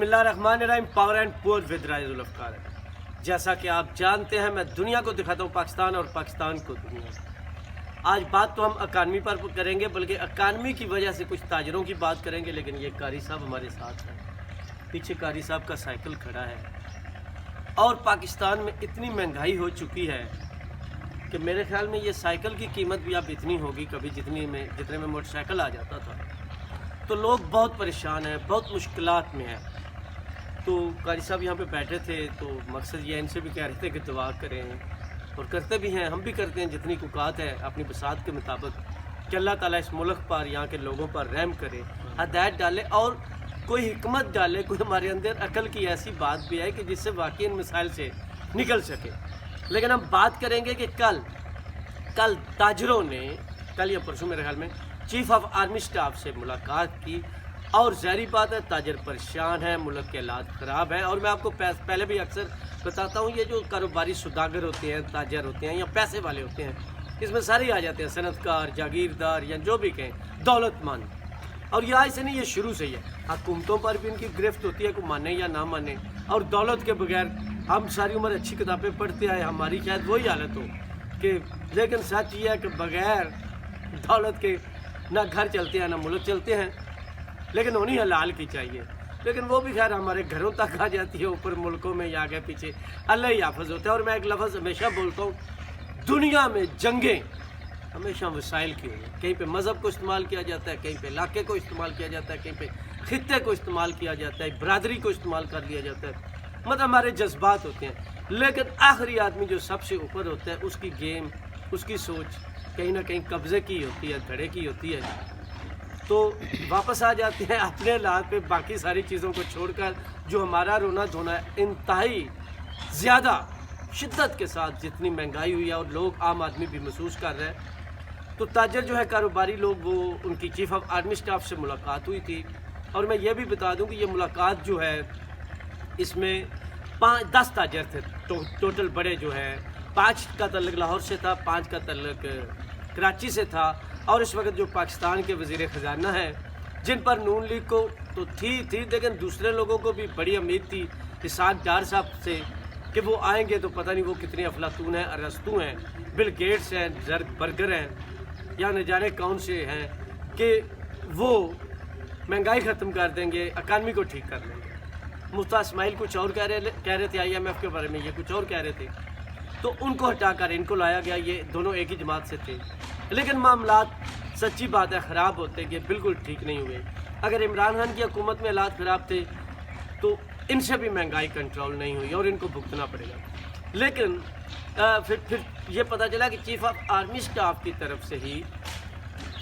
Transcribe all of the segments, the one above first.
बिस्मिल्लाहिर्रहमानिर्रहीम। Power and poor with rise Zulfiqar है। जैसा कि आप जानते हैं, मैं दुनिया को दिखाता हूँ पाकिस्तान और पाकिस्तान को दुनिया। आज बात तो हम अकानमी पर करेंगे, बल्कि अकानमी की वजह से कुछ ताजरों की बात करेंगे। लेकिन ये कारी साहब हमारे साथ हैं, पीछे कारी साहब का साइकिल खड़ा है। और पाकिस्तान में इतनी महंगाई हो चुकी है कि मेरे ख्याल में ये साइकिल की कीमत भी अब इतनी होगी कभी जितने में मोटरसाइकिल आ जाता था। तो लोग बहुत परेशान हैं, बहुत मुश्किलात में हैं। तो कारी साहब यहाँ पे बैठे थे, तो मकसद ये इनसे भी कह रहे थे कि दुआ करें, और करते भी हैं, हम भी करते हैं जितनी कुकात है अपनी बसात के मुताबिक, कि अल्लाह ताला इस मुल्क पर, यहाँ के लोगों पर रहम करे, हदायत डाले और कोई हिकमत डाले, कोई हमारे अंदर अकल की ऐसी बात भी है कि जिससे वाकई इन मिसाइल से निकल सके। लेकिन हम बात करेंगे कि कल ताजरों ने, कल या परसों मेरे ख्याल में, चीफ ऑफ आर्मी स्टाफ से मुलाकात की। और ज़ाहिर बात है ताजर परेशान है, मुल्क के हालात ख़राब है। और मैं आपको पहले भी अक्सर बताता हूँ, ये जो कारोबारी सौदागर होते हैं, ताजर होते हैं या पैसे वाले होते हैं, इसमें सारे आ जाते हैं, सनतकार, जागीरदार या जो भी कहें, दौलतमंद। और ये आज से नहीं, ये शुरू से ही है। हुकूमतों पर भी इनकी गिरफ्त होती है, को माने या ना माने। और दौलत के बगैर हम सारी उम्र अच्छी किताबें पढ़ते आए, हमारी शायद वही हालत हो कि, लेकिन सच ये है कि बगैर दौलत के ना घर चलते हैं ना मुल्क चलते हैं। लेकिन होनी हलाल की चाहिए, लेकिन वो भी खैर हमारे घरों तक आ जाती है, ऊपर मुल्कों में या आगे पीछे अल्लाह ही हाफ़िज़ होता है। और मैं एक लफ्ज़ हमेशा बोलता हूँ, दुनिया में जंगें हमेशा वसाइल की हुई, कहीं पे मज़हब को इस्तेमाल किया जाता है, कहीं पे इलाके को इस्तेमाल किया जाता है, कहीं पे खित्ते को इस्तेमाल किया जाता है, बरादरी को इस्तेमाल कर लिया जाता है। मतलब हमारे जज्बात होते हैं। लेकिन आखिरी आदमी जो सबसे ऊपर होता है, उसकी गेम, उसकी सोच कहीं ना कहीं कब्ज़े की होती है, धड़े की होती है। तो वापस आ जाते हैं अपने हालात पे, बाकी सारी चीज़ों को छोड़कर। जो हमारा रोना धोना है इंतहाई ज़्यादा शिद्दत के साथ जितनी महंगाई हुई है, और लोग, आम आदमी भी महसूस कर रहे हैं। तो ताजर जो है, कारोबारी लोग, वो उनकी चीफ ऑफ आर्मी स्टाफ से मुलाकात हुई थी। और मैं ये भी बता दूं कि ये मुलाकात जो है, इसमें 10 ताजर थे टोटल बड़े जो है। 5 का तल्लुक लाहौर से था, 5 का तल्लुक कराची से था। और इस वक्त जो पाकिस्तान के वज़ीर ख़जाना हैं, जिन पर नून लीग को तो थी, लेकिन दूसरे लोगों को भी बड़ी उम्मीद थी इसाक डार साहब से कि वो आएंगे तो पता नहीं वो कितने अफलातून हैं, अरस्तू हैं, बिल गेट्स हैं, जर्ग बर्गर हैं, या न जाने कौन से हैं, कि वो महंगाई ख़त्म कर देंगे, अकानमी को ठीक कर लेंगे। मुफ्ता इस्माइल कुछ और कह रहे थे IMF के बारे में, ये कुछ और कह रहे थे। तो उनको हटाकर इनको लाया गया। ये दोनों एक ही जमात से थे। लेकिन मामलात, सच्ची बात है, ख़राब होते कि बिल्कुल ठीक नहीं हुए। अगर इमरान खान की हुकूमत में हालात ख़राब थे तो इनसे भी महंगाई कंट्रोल नहीं हुई और इनको भुगतना पड़ेगा। लेकिन फिर ये पता चला कि चीफ ऑफ आर्मी स्टाफ की तरफ से ही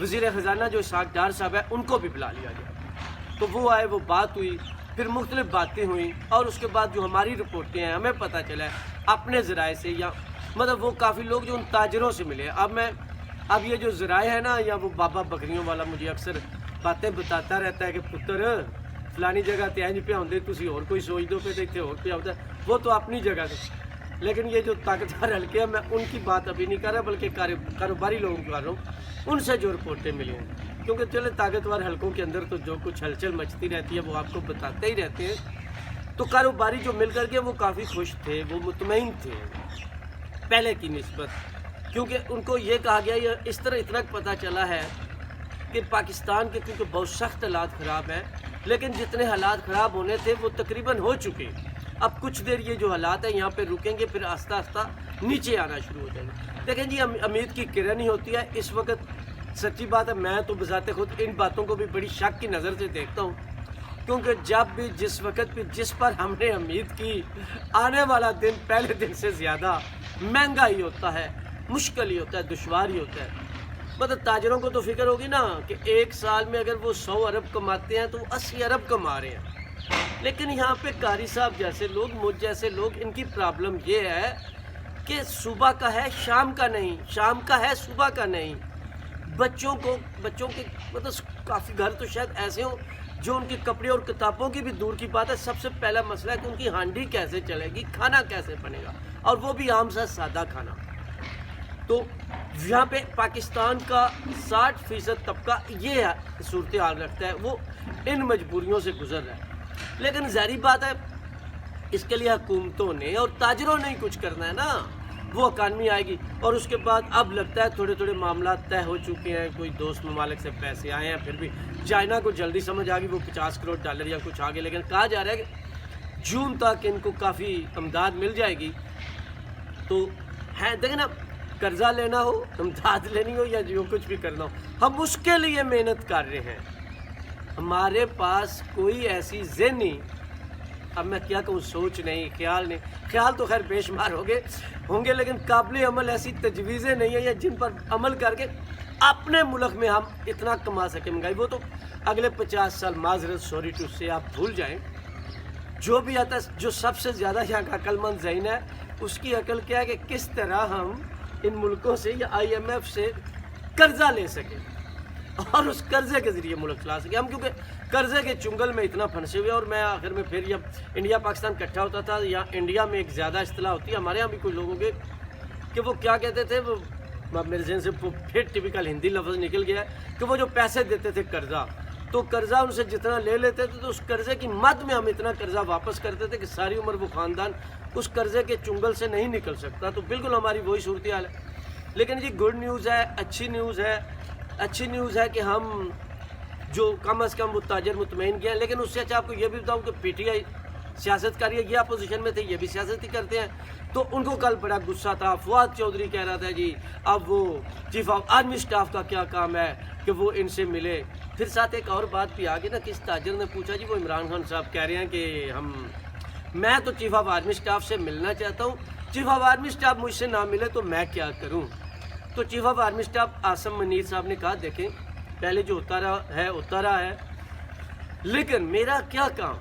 वज़ीर ख़जाना जो इसाक डार साहब है, उनको भी बुला लिया गया। तो वो आए, वो बात हुई, फिर मुख्तलिफ बातें हुई। और उसके बाद जो हमारी रिपोर्टें हैं, हमें पता चला अपने ज़राए से, या मतलब वो काफ़ी लोग जो उन ताजरों से मिले। अब ये जो ज़राए है ना, या वो बाबा बकरियों वाला मुझे अक्सर बातें बताता रहता है कि पुत्र फलानी जगह ते इंज पे आउंदे, तुसी और कोई सोच दो पे इतने होर पे आउंदा, वो तो अपनी जगह से। लेकिन ये जो ताकतवर हल्के हैं, मैं उनकी बात अभी नहीं कर रहा, बल्कि कारोबारी लोगों की कर रहा हूँ, उनसे जो रिपोर्टें मिली हैं। क्योंकि चले ताकतवर हल्कों के अंदर तो जो कुछ हलचल मचती रहती है वो आपको बताते ही रहते हैं। तो कारोबारी जो मिल करके वो काफ़ी खुश थे, वो मुतमईन थे पहले की निस्बत, क्योंकि उनको ये कहा गया, या इस तरह इतना पता चला है कि पाकिस्तान के क्योंकि बहुत सख्त हालात ख़राब हैं, लेकिन जितने हालात ख़राब होने थे वो तकरीबन हो चुके। अब कुछ देर ये जो हालात हैं यहाँ पे रुकेंगे, फिर आस्ता आस्ता नीचे आना शुरू हो जाएंगे। लेकिन जी उम्मीद की किरण ही होती है इस वक्त। सच्ची बात है, मैं तो बजाते खुद इन बातों को भी बड़ी शक की नज़र से देखता हूँ, क्योंकि जब भी, जिस वक्त भी, जिस पर हमने उम्मीद की, आने वाला दिन पहले दिन से ज़्यादा महंगा ही होता है, मुश्किल ही होता है, दुश्वार ही होता है। मतलब ताजरों को तो फिक्र होगी ना कि एक साल में अगर वो 100 अरब कमाते हैं तो वो 80 अरब कमा रहे हैं। लेकिन यहाँ पे कारी साहब जैसे लोग, मुझ जैसे लोग, इनकी प्रॉब्लम ये है कि सुबह का है शाम का नहीं, शाम का है सुबह का नहीं। बच्चों के मतलब काफ़ी घर तो शायद ऐसे हों जो उनके कपड़े और किताबों की भी दूर की बात है, सबसे पहला मसला है कि उनकी हांडी कैसे चलेगी, खाना कैसे बनेगा, और वो भी आम सा सादा खाना। तो यहाँ पे पाकिस्तान का 60% तबका ये सूरत हाल रखता है, वो इन मजबूरियों से गुजर रहा है। لیکن ظاہری بات ہے اس کے لیے حکومتوں نے اور تاجروں نے ہی کچھ کرنا ہے نا. وہ اکانومی آئے گی اور اس کے بعد اب لگتا ہے تھوڑے تھوڑے معاملات طے ہو چکے ہیں. کوئی دوست ممالک سے پیسے آئے ہیں, پھر بھی چائنا کو جلدی سمجھ آ گئی, وہ $50 کروڑ یا کچھ آگے, لیکن کہا جا رہا ہے کہ جون تک ان کو کافی امداد مل جائے گی. تو ہے دیکھیں نا, قرضہ لینا ہو, امداد لینی ہو یا جو کچھ بھی کرنا ہو, ہم اس کے لیے محنت کر رہے ہیں. ہمارے پاس کوئی ایسی ذہنی, اب میں کیا کہوں, سوچ نہیں, خیال نہیں, خیال تو خیر بے شمار ہوں گے لیکن قابل عمل ایسی تجویزیں نہیں ہیں یا جن پر عمل کر کے اپنے ملک میں ہم اتنا کما سکیں مہنگائی. وہ تو اگلے 50 سال معذرت سوری ٹو سے آپ بھول جائیں. جو بھی آتا ہے, جو سب سے زیادہ یہاں کا عقل مند ذہن ہے, اس کی عقل کیا ہے کہ کس طرح ہم ان ملکوں سے یا IMF سے قرضہ لے سکیں اور اس قرضے کے ذریعے ملک چلا سکیں. ہم کیونکہ قرضے کے چنگل میں اتنا پھنسے ہوئے, اور میں آخر میں پھر جب انڈیا پاکستان اکٹھا ہوتا تھا, یا انڈیا میں ایک زیادہ اصطلاح ہوتی ہے, ہمارے یہاں بھی کوئی لوگوں کے, کہ وہ کیا کہتے تھے, وہ میرے ذہن سے پھر ٹپیکل ہندی لفظ نکل گیا ہے کہ وہ جو پیسے دیتے تھے قرضہ, تو قرضہ ان سے جتنا لے لیتے تھے تو اس قرضے کی مد میں ہم اتنا قرضہ واپس کرتے تھے کہ ساری عمر وہ خاندان اس قرضے کے چنگل سے نہیں نکل سکتا. تو بالکل ہماری وہی صورتحال ہے. لیکن جی گڈ نیوز ہے, اچھی نیوز ہے کہ ہم جو کم از کم وہ تاجر مطمئن کیا ہے. لیکن اس سے اچھا آپ کو یہ بھی بتاؤں کہ PTI سیاست کر رہی ہے, یہ اپوزیشن میں تھے, یہ بھی سیاست ہی کرتے ہیں. تو ان کو کل بڑا غصہ تھا. فواد چودھری کہہ رہا تھا جی اب وہ چیف آف آرمی اسٹاف کا کیا کام ہے کہ وہ ان سے ملے. پھر ساتھ ایک اور بات بھی آگے نا, کس تاجر نے پوچھا جی وہ عمران خان صاحب کہہ رہے ہیں کہ میں تو چیف آف آرمی اسٹاف سے ملنا چاہتا ہوں, چیف آف آرمی اسٹاف مجھ سے نہ ملے تو میں کیا کروں. تو chief of army staff Asim Munir صاحب نے کہا دیکھیں پہلے جو ہوتا رہا ہے, لیکن میرا کیا کام,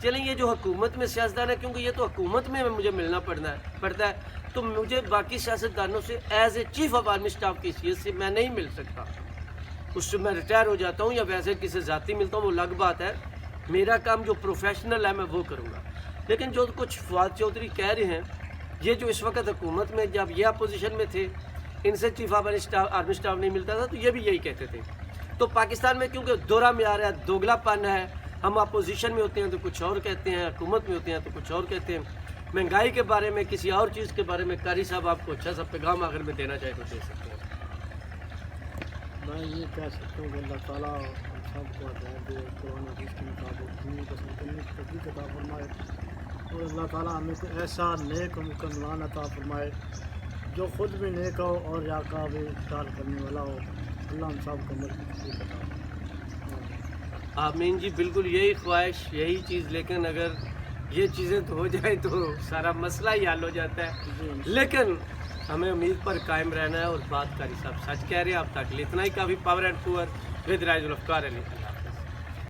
چلیں یہ جو حکومت میں سیاستدان ہے, کیونکہ یہ تو حکومت میں مجھے ملنا پڑتا ہے, تو مجھے باقی سیاستدانوں سے as a chief of army staff کی حیثیت سے میں نہیں مل سکتا. اس سے میں ریٹائر ہو جاتا ہوں یا ویسے کسی ذاتی ملتا ہوں, وہ الگ بات ہے. میرا کام جو پروفیشنل ہے میں وہ کروں گا. لیکن جو کچھ فواد چودھری کہہ رہے ہیں, یہ جو اس وقت حکومت میں جب یہ اپوزیشن میں تھے, ان سے چیف آف آرمی اسٹاف نہیں ملتا تھا, تو یہ بھی یہی کہتے تھے. تو پاکستان میں کیونکہ دورہ میں آ رہا ہے, دوگلا پن ہے, ہم اپوزیشن میں ہوتے ہیں تو کچھ اور کہتے ہیں, حکومت میں ہوتے ہیں تو کچھ اور کہتے ہیں. مہنگائی کے بارے میں, کسی اور چیز کے بارے میں قاری صاحب آپ کو اچھا سا پیغام آخر میں دینا چاہے تو دے سکتے ہیں. میں یہ کہہ سکتا ہوں کہ اللہ تعالیٰ ہم سب کو ہدایت دے, قرآن حدیث کے مطابق دین کو سمجھنے کی توفیق عطا فرمائے, اور اللہ تعالیٰ ہمیں کوئی ایسا نیک و مکملان عطا فرمائے جو خود بھی نیک ہو اور یا کا بھی اختیار کرنے والا ہو. اللہ ہم سب کو عمل کی توفیق عطا فرمائے. آمین جی, بالکل یہی خواہش, یہی چیز. لیکن اگر یہ چیزیں تو ہو جائیں تو سارا مسئلہ ہی حل ہو جاتا ہے. لیکن ہمیں امید پر قائم رہنا ہے, اور بات قاری صاحب سچ کہہ رہے ہیں, آپ تک اتنا ہی کافی. پاور اینڈ پور ود رائز الافکار علی.